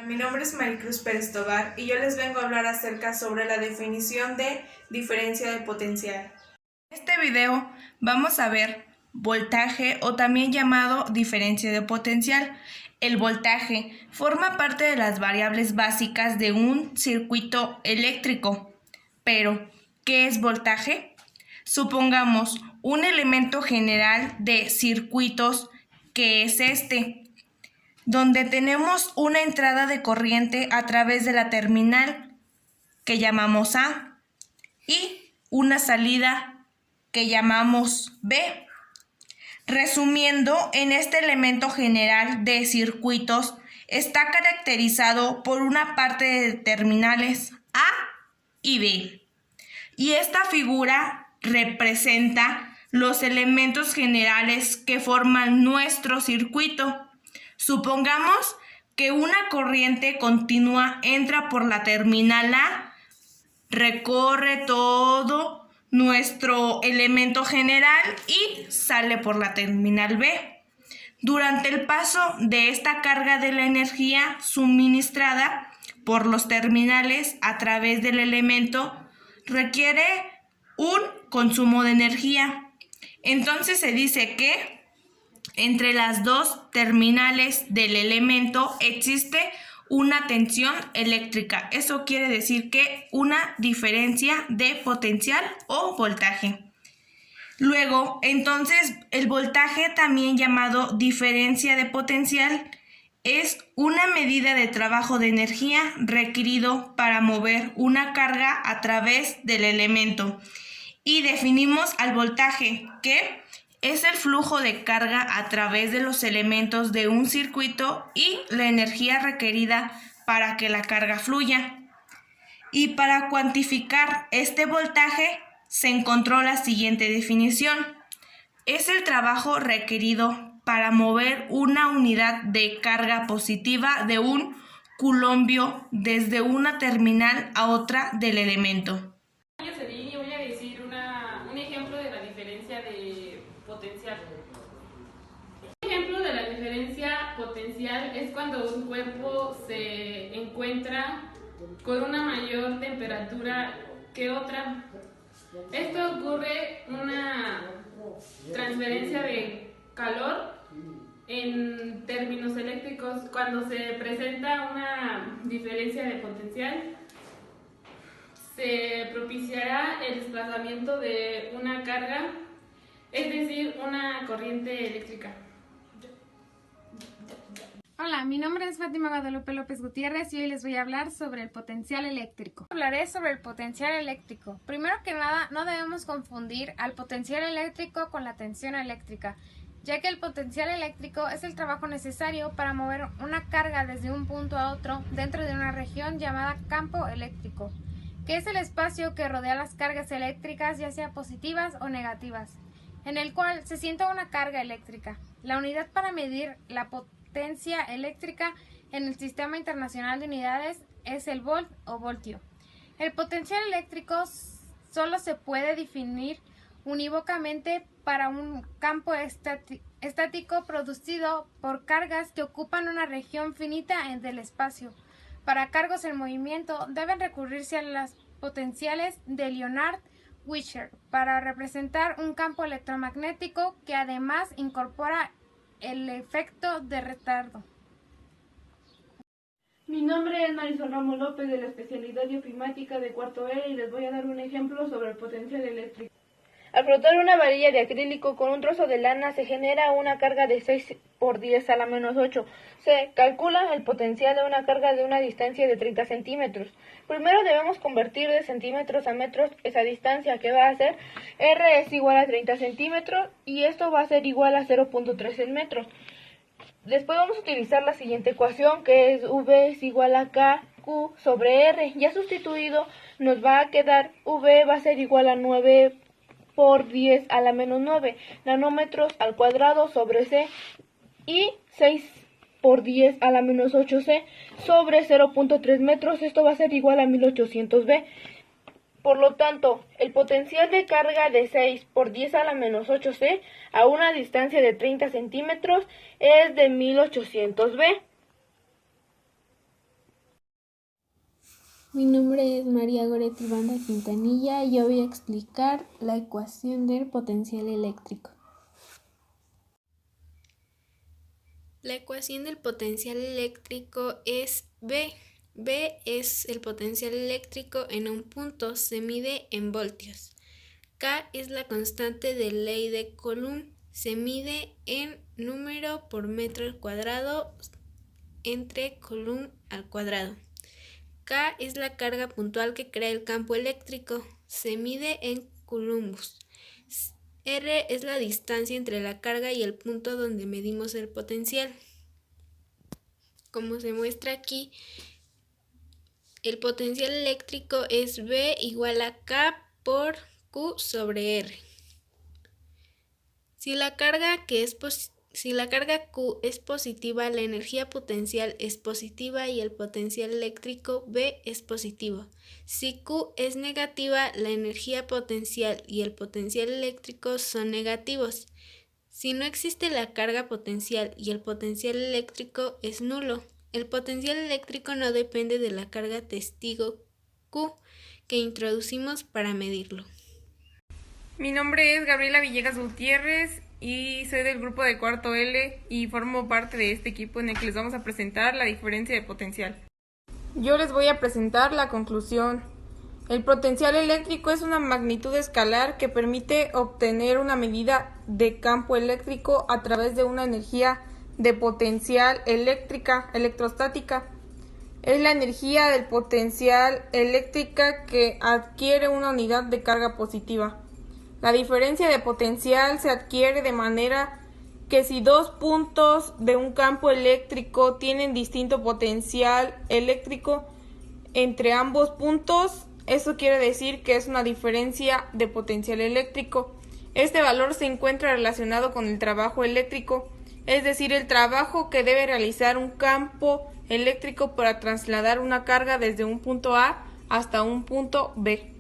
Mi nombre es Maricruz Pérez Tobar y yo les vengo a hablar acerca sobre la definición de diferencia de potencial. En este video vamos a ver voltaje o también llamado diferencia de potencial. El voltaje forma parte de las variables básicas de un circuito eléctrico. Pero, ¿qué es voltaje? Supongamos un elemento general de circuitos que es donde tenemos una entrada de corriente a través de la terminal que llamamos A y una salida que llamamos B. Resumiendo, en este elemento general de circuitos está caracterizado por una parte de terminales A y B. Y esta figura representa los elementos generales que forman nuestro circuito. Supongamos que una corriente continua entra por la terminal A, recorre todo nuestro elemento general y sale por la terminal B. Durante el paso de esta carga de la energía suministrada por los terminales a través del elemento requiere un consumo de energía. Entonces se dice que entre las dos terminales del elemento existe una tensión eléctrica. Eso quiere decir que una diferencia de potencial o voltaje. Luego, entonces, el voltaje, también llamado diferencia de potencial, es una medida de trabajo de energía requerido para mover una carga a través del elemento. Y definimos al voltaje, que es el flujo de carga a través de los elementos de un circuito y la energía requerida para que la carga fluya. Y para cuantificar este voltaje se encontró la siguiente definición. Es el trabajo requerido para mover una unidad de carga positiva de un culombio desde una terminal a otra del elemento. Y voy a decir un ejemplo de la diferencia de potencial. Un ejemplo de la diferencia potencial es cuando un cuerpo se encuentra con una mayor temperatura que otra. Esto ocurre una transferencia de calor en términos eléctricos. Cuando se presenta una diferencia de potencial, se propiciará el desplazamiento de una carga, es decir, una corriente eléctrica. Hola, mi nombre es Fátima Guadalupe López Gutiérrez y hoy les voy a hablar sobre el potencial eléctrico. Hablaré sobre el potencial eléctrico. Primero que nada, no debemos confundir al potencial eléctrico con la tensión eléctrica, ya que el potencial eléctrico es el trabajo necesario para mover una carga desde un punto a otro dentro de una región llamada campo eléctrico, que es el espacio que rodea las cargas eléctricas, ya sea positivas o negativas, en el cual se siente una carga eléctrica. La unidad para medir la potencia eléctrica en el Sistema Internacional de Unidades es el volt o voltio. El potencial eléctrico solo se puede definir unívocamente para un campo estático producido por cargas que ocupan una región finita del espacio. Para cargos en movimiento deben recurrirse a las potenciales de Leonard-Wishart para representar un campo electromagnético que además incorpora el efecto de retardo. Mi nombre es Marisol Ramos López, de la especialidad biofimática de cuarto E, y les voy a dar un ejemplo sobre el potencial eléctrico. Al frotar una varilla de acrílico con un trozo de lana se genera una carga de 6 por 10 a la menos 8. Se calcula el potencial de una carga de una distancia de 30 centímetros. Primero debemos convertir de centímetros a metros esa distancia, que va a ser R es igual a 30 centímetros y esto va a ser igual a 0.3 en metros. Después vamos a utilizar la siguiente ecuación, que es V es igual a KQ sobre R. Ya sustituido nos va a quedar V va a ser igual a 9 por 10 a la menos 9 nanómetros al cuadrado sobre C y 6 por 10 a la menos 8C sobre 0.3 metros. Esto va a ser igual a 1800 V. Por lo tanto, el potencial de carga de 6 por 10 a la menos 8C a una distancia de 30 centímetros es de 1800 V. Mi nombre es María Goretti Banda Quintanilla y yo voy a explicar la ecuación del potencial eléctrico. La ecuación del potencial eléctrico es V. V es el potencial eléctrico en un punto, se mide en voltios. K es la constante de ley de Coulomb, se mide en número por metro al cuadrado entre Coulomb al cuadrado. K es la carga puntual que crea el campo eléctrico, se mide en coulombs. R es la distancia entre la carga y el punto donde medimos el potencial. Como se muestra aquí, el potencial eléctrico es V igual a K por Q sobre R. Si la carga Q es positiva, la energía potencial es positiva y el potencial eléctrico V es positivo. Si Q es negativa, la energía potencial y el potencial eléctrico son negativos. Si no existe la carga potencial y el potencial eléctrico es nulo. El potencial eléctrico no depende de la carga testigo Q que introducimos para medirlo. Mi nombre es Gabriela Villegas Gutiérrez y soy del grupo de cuarto L y formo parte de este equipo en el que les vamos a presentar la diferencia de potencial. Yo les voy a presentar la conclusión. El potencial eléctrico es una magnitud escalar que permite obtener una medida de campo eléctrico a través de una energía de potencial electrostática. Es la energía del potencial eléctrica que adquiere una unidad de carga positiva. La diferencia de potencial se adquiere de manera que si dos puntos de un campo eléctrico tienen distinto potencial eléctrico entre ambos puntos, eso quiere decir que es una diferencia de potencial eléctrico. Este valor se encuentra relacionado con el trabajo eléctrico, es decir, el trabajo que debe realizar un campo eléctrico para trasladar una carga desde un punto A hasta un punto B.